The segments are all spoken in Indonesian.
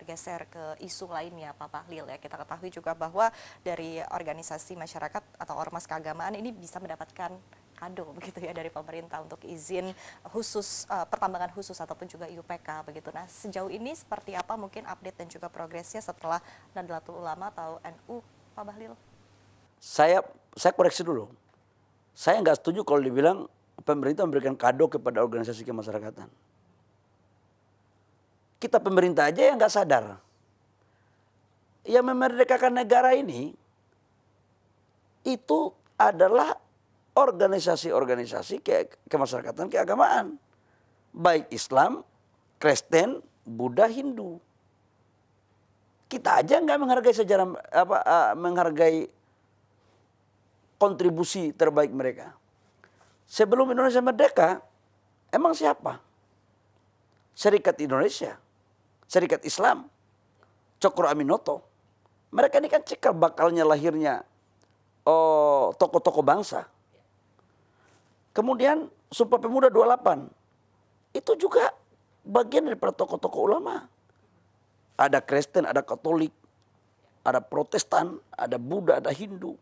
bergeser ke isu lainnya, Pak Bahlil ya. Kita ketahui juga bahwa dari organisasi masyarakat atau ormas keagamaan ini bisa mendapatkan kado begitu ya dari pemerintah untuk izin khusus pertambangan khusus ataupun juga IUPK begitu. Nah, sejauh ini seperti apa mungkin update dan juga progresnya setelah Nahdlatul Ulama atau NU, Pak Bahlil? Saya koreksi dulu. Saya nggak setuju kalau dibilang pemerintah memberikan kado kepada organisasi kemasyarakatan. Kita pemerintah aja yang nggak sadar. Yang memerdekakan negara ini itu adalah organisasi-organisasi kemasyarakatan keagamaan. Baik Islam, Kristen, Buddha, Hindu. Kita aja nggak menghargai sejarah menghargai kontribusi terbaik mereka. Sebelum Indonesia merdeka, emang siapa? Serikat Indonesia, Serikat Islam, Cokro Aminoto. Mereka ini kan cikal bakalnya lahirnya tokoh-tokoh bangsa. Kemudian Sumpah Pemuda 28, itu juga bagian daripada tokoh-tokoh ulama. Ada Kristen, ada Katolik, ada Protestan, ada Buddha, ada Hindu.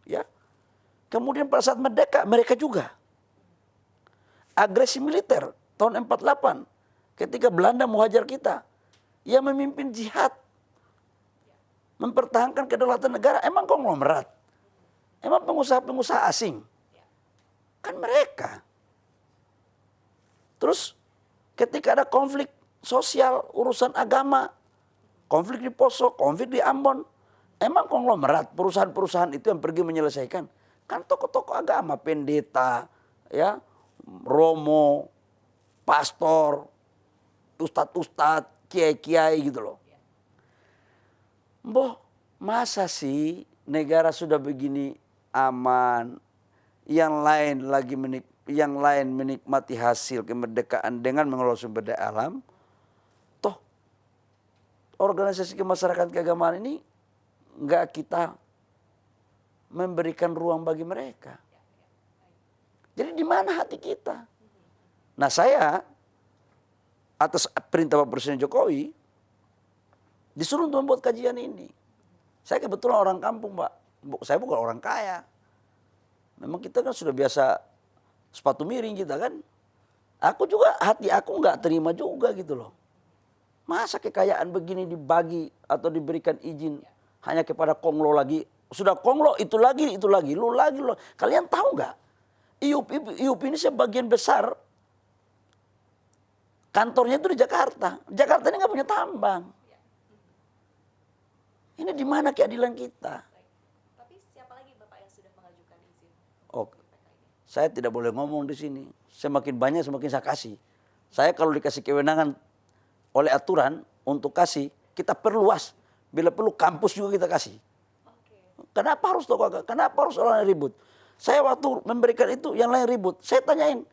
Ya. Kemudian pada saat merdeka, mereka juga. Agresi militer tahun 48, ketika Belanda mau hajar kita, yang memimpin jihad, mempertahankan kedaulatan negara, emang konglomerat. Emang pengusaha-pengusaha asing. Kan mereka. Terus ketika ada konflik sosial, urusan agama, konflik di Poso, konflik di Ambon, emang konglomerat perusahaan-perusahaan itu yang pergi menyelesaikan. Kan tokoh-tokoh agama, pendeta, ya, romo, pastor, ustadz-ustadz, kiai-kiai gitu loh. Boh, masa sih negara sudah begini aman, yang lain menikmati hasil kemerdekaan dengan mengelola sumber daya alam, toh organisasi kemasyarakatan keagamaan ini nggak kita memberikan ruang bagi mereka. Jadi di mana hati kita? Nah, saya atas perintah Pak Presiden Jokowi disuruh untuk membuat kajian ini. Saya kebetulan orang kampung, Pak. Saya bukan orang kaya. Memang kita kan sudah biasa sepatu miring kita kan. Aku juga, hati aku nggak terima juga gitu loh. Masa kekayaan begini dibagi atau diberikan izin hanya kepada konglo lagi. Sudah konglo itu lagi, lu lagi. Kalian tahu nggak? IUP ini sebagian besar kantornya itu di Jakarta. Jakarta ini nggak punya tambang. Ini di mana keadilan kita? Tapi siapa lagi Bapak yang sudah mengajukan izin? Oh, saya tidak boleh ngomong di sini. Semakin banyak semakin saya kasih. Saya kalau dikasih kewenangan oleh aturan untuk kasih, kita perluas. Bila perlu kampus juga kita kasih. Kenapa harus tokoh agama? Kenapa harus orang yang ribut? Saya waktu memberikan itu yang lain ribut. Saya tanyain,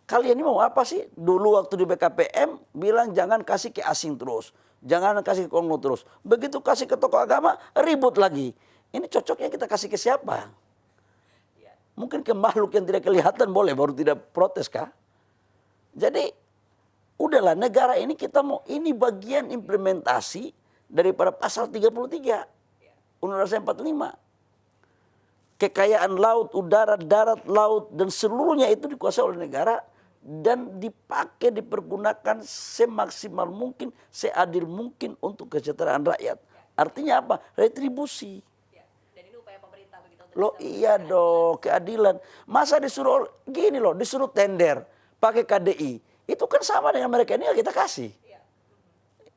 kalian ini mau apa sih? Dulu waktu di BKPM bilang jangan kasih ke asing terus. Jangan kasih ke Kongo terus. Begitu kasih ke tokoh agama, ribut lagi. Ini cocoknya kita kasih ke siapa? Mungkin ke makhluk yang tidak kelihatan boleh, baru tidak protes kah? Jadi, udahlah negara ini kita mau, ini bagian implementasi daripada pasal 33. Undang-Undang 45. Kekayaan laut, udara, darat, laut, dan seluruhnya itu dikuasai oleh negara dan dipakai, dipergunakan semaksimal mungkin, seadil mungkin untuk kesejahteraan rakyat. Artinya apa? Retribusi. Dan ini upaya pemerintah begitu untuk Loh iya dong, keadilan. Masa disuruh gini loh, disuruh tender pakai KDI. Itu kan sama dengan mereka ini kita kasih.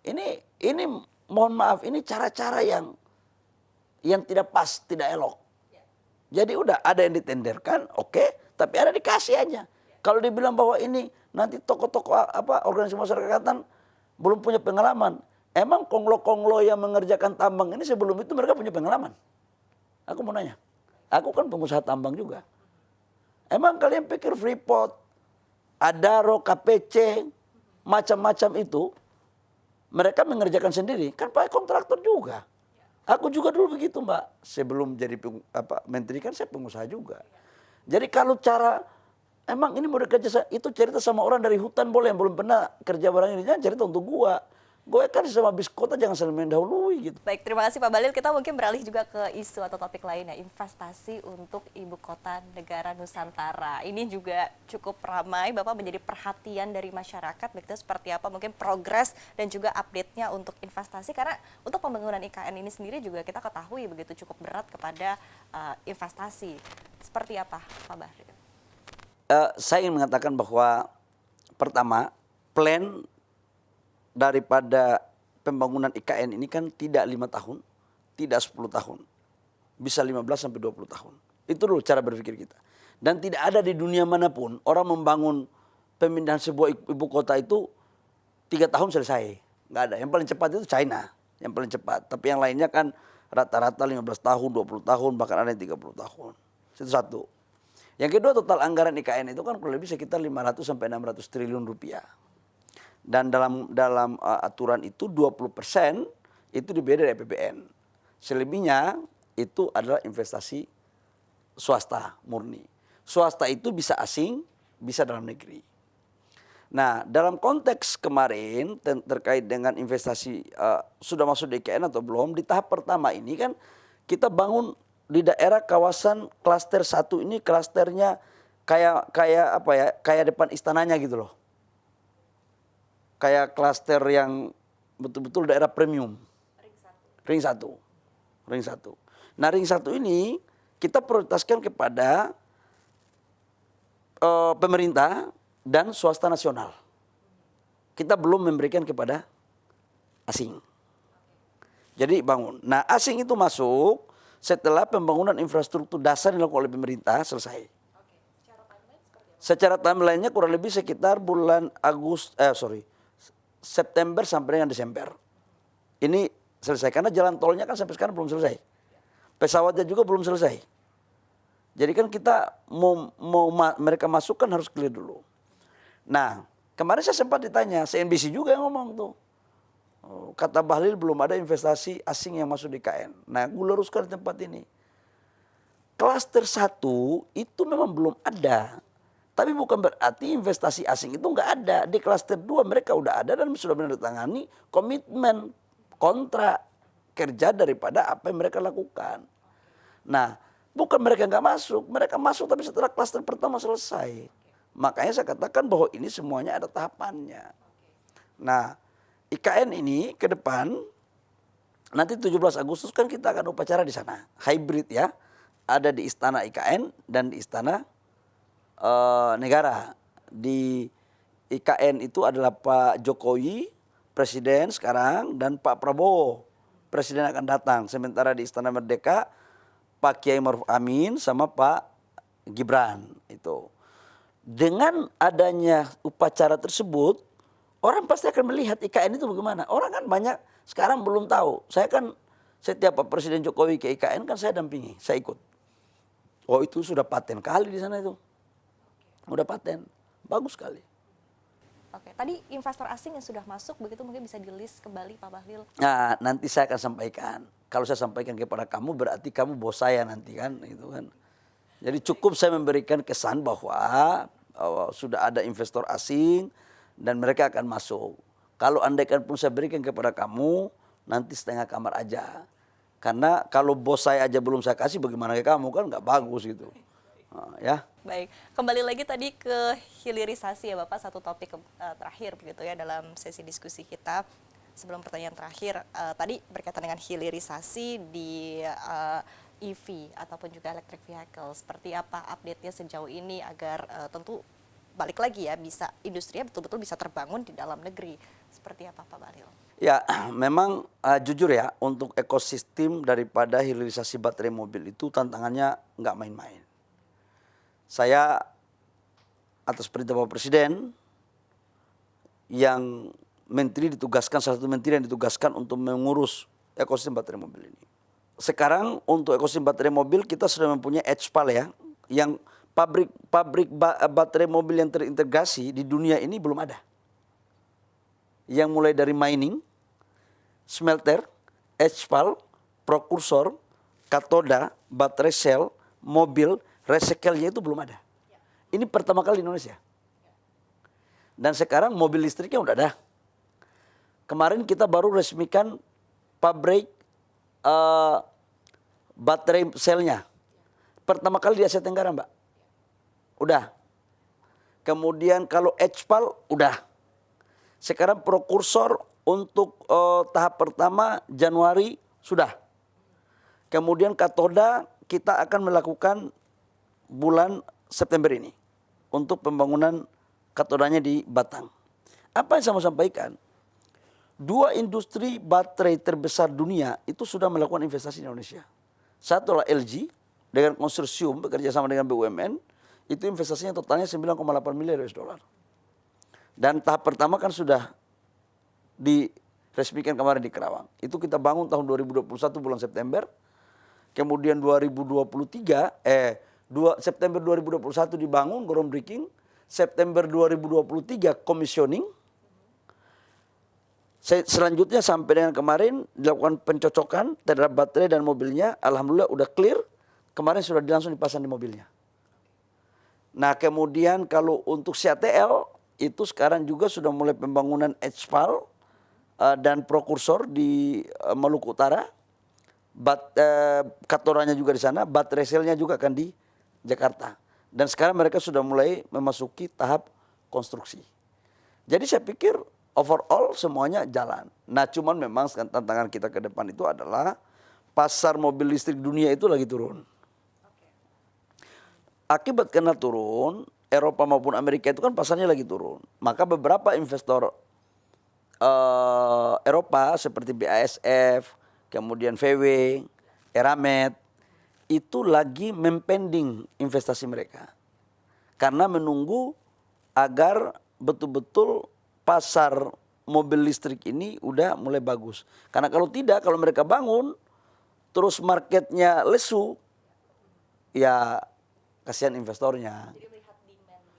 Ini mohon maaf, ini cara-cara yang tidak pas, tidak elok. Jadi udah ada yang ditenderkan, oke, tapi ada dikasih aja. Kalau dibilang bahwa ini nanti tokoh-tokoh organisasi masyarakatan belum punya pengalaman. Emang konglo-konglo yang mengerjakan tambang ini sebelum itu mereka punya pengalaman? Aku mau nanya. Aku kan pengusaha tambang juga. Emang kalian pikir Freeport, Adaro, KPC, macam-macam itu mereka mengerjakan sendiri? Kan pakai kontraktor juga. Aku juga dulu begitu, Mbak. Sebelum jadi menteri kan saya pengusaha juga. Jadi kalau cara emang ini mau kerja, itu cerita sama orang dari hutan boleh, yang belum pernah kerja barang ini, jangan cerita untuk gua. Goyahkan sama bis kota, jangan saling mendahului gitu. Baik, terima kasih Pak Bahlil. Kita mungkin beralih juga ke isu atau topik lainnya, investasi untuk ibu kota negara Nusantara. Ini juga cukup ramai, Bapak menjadi perhatian dari masyarakat, begitu seperti apa mungkin progres dan juga update-nya untuk investasi. Karena untuk pembangunan IKN ini sendiri juga kita ketahui begitu cukup berat kepada investasi. Seperti apa Pak Bahlil? Saya ingin mengatakan bahwa pertama, plan daripada pembangunan IKN ini kan tidak 5 tahun, tidak 10 tahun. Bisa 15 sampai 20 tahun. Itu dulu cara berpikir kita. Dan tidak ada di dunia manapun orang membangun pemindahan sebuah ibu kota itu 3 tahun selesai. Nggak ada. Yang paling cepat itu China. Yang paling cepat. Tapi yang lainnya kan rata-rata 15 tahun, 20 tahun, bahkan ada yang 30 tahun. Itu satu. Yang kedua, total anggaran IKN itu kan kurang lebih sekitar 500 sampai 600 triliun rupiah. Dan dalam aturan itu 20% itu dibayar dari APBN. Selebihnya itu adalah investasi swasta murni. Swasta itu bisa asing, bisa dalam negeri. Nah, dalam konteks kemarin terkait dengan investasi sudah masuk di IKN atau belum, di tahap pertama ini kan kita bangun di daerah kawasan klaster 1 ini, klasternya kayak apa ya, kayak depan istananya gitu loh. Kayak klaster yang betul-betul daerah premium. Ring 1. Ring 1. Nah, ring 1 ini kita prioritaskan kepada pemerintah dan swasta nasional. Kita belum memberikan kepada asing. Jadi bangun. Nah, asing itu masuk setelah pembangunan infrastruktur dasar yang dilakukan oleh pemerintah selesai. Secara timeline-nya kurang lebih sekitar bulan September sampai dengan Desember. Ini selesai karena jalan tolnya kan sampai sekarang belum selesai. Pesawatnya juga belum selesai. Jadi kan kita mau mereka masuk kan harus clear dulu. Nah, kemarin saya sempat ditanya, CNBC juga yang ngomong tuh. Kata Bahlil belum ada investasi asing yang masuk di IKN. Nah, gue luruskan di tempat ini. Klaster 1 itu memang belum ada. Tapi bukan berarti investasi asing itu nggak ada. Di klaster 2 mereka udah ada dan sudah menandatangani komitmen kontrak kerja daripada apa yang mereka lakukan. Nah, bukan mereka nggak masuk. Mereka masuk tapi setelah klaster pertama selesai. Makanya saya katakan bahwa ini semuanya ada tahapannya. Nah, IKN ini ke depan, nanti 17 Agustus kan kita akan upacara di sana. Hybrid ya. Ada di Istana IKN dan di Istana Negara. Di IKN itu adalah Pak Jokowi, Presiden sekarang, dan Pak Prabowo, Presiden akan datang. Sementara di Istana Merdeka, Pak Kiai Maruf Amin sama Pak Gibran. Itu. Dengan adanya upacara tersebut, orang pasti akan melihat IKN itu bagaimana. Orang kan banyak sekarang belum tahu. Saya kan setiap Pak Presiden Jokowi ke IKN kan saya dampingi, saya ikut. Oh, itu sudah paten kali di sana itu. Udah paten, bagus sekali. Oke, tadi investor asing yang sudah masuk begitu mungkin bisa di-list kembali Pak Bahlil. Nah, nanti saya akan sampaikan. Kalau saya sampaikan kepada kamu berarti kamu bos saya nanti kan, gitu kan. Jadi cukup saya memberikan kesan bahwa sudah ada investor asing dan mereka akan masuk. Kalau andaikan pun saya berikan kepada kamu, nanti setengah kamar aja. Karena kalau bos saya aja belum saya kasih, bagaimana ke kamu kan nggak bagus gitu. Ya. Baik, kembali lagi tadi ke hilirisasi ya Bapak, satu topik terakhir begitu ya dalam sesi diskusi kita. Sebelum pertanyaan terakhir, tadi berkaitan dengan hilirisasi di EV ataupun juga electric vehicle. Seperti apa update-nya sejauh ini agar tentu balik lagi ya, bisa industrinya betul-betul bisa terbangun di dalam negeri. Seperti apa Pak Bahlil? Ya, memang jujur ya, untuk ekosistem daripada hilirisasi baterai mobil itu tantangannya nggak main-main. Saya atas perintah Bapak Presiden yang salah satu menteri yang ditugaskan untuk mengurus ekosistem baterai mobil ini. Sekarang untuk ekosistem baterai mobil kita sudah mempunyai HPAL ya, yang pabrik baterai mobil yang terintegrasi di dunia ini belum ada. Yang mulai dari mining, smelter, HPAL, prokursor, katoda, baterai sel, mobil, recycle-nya itu belum ada. Ini pertama kali di Indonesia. Dan sekarang mobil listriknya udah ada. kemarin kita baru resmikan pabrik baterai selnya. Pertama kali di Asia Tenggara, Mbak. Udah. Kemudian kalau HPAL, udah. Sekarang prokursor untuk tahap pertama Januari, sudah. Kemudian katoda kita akan melakukan bulan September ini. Untuk pembangunan katodanya di Batang. Apa yang saya mau sampaikan? Dua industri baterai terbesar dunia itu sudah melakukan investasi di Indonesia. Satu adalah LG dengan konsorsium bekerja sama dengan BUMN, itu investasinya totalnya 9,8 miliar US dollar. Dan tahap pertama kan sudah diresmikan kemarin di Kerawang. Itu kita bangun tahun 2021 bulan September. Kemudian September 2021 dibangun groundbreaking, September 2023 commissioning. Selanjutnya sampai dengan kemarin dilakukan pencocokan terhadap baterai dan mobilnya. Alhamdulillah udah clear. Kemarin sudah langsung dipasang di mobilnya. Nah kemudian kalau untuk CATL itu sekarang juga sudah mulai pembangunan HPAL dan prokursor di Maluku Utara. Katodanya juga di sana, baterai selnya juga akan di Jakarta. Dan sekarang mereka sudah mulai memasuki tahap konstruksi. Jadi saya pikir overall semuanya jalan. Nah cuman memang tantangan kita ke depan itu adalah pasar mobil listrik dunia itu lagi turun. Akibat karena turun, Eropa maupun Amerika itu kan pasarnya lagi turun. Maka beberapa investor Eropa seperti BASF, kemudian VW, Eramet, itu lagi mempending investasi mereka. Karena menunggu agar betul-betul pasar mobil listrik ini udah mulai bagus. Karena kalau tidak, kalau mereka bangun, terus marketnya lesu, ya kasihan investornya.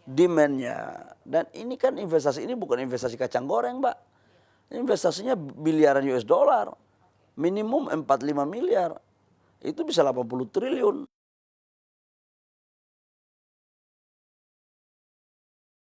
Demand-nya. Dan ini kan investasi, ini bukan investasi kacang goreng, Mbak. Investasinya biliaran US dollar. Minimum 45 miliar. Itu bisa 80 triliun.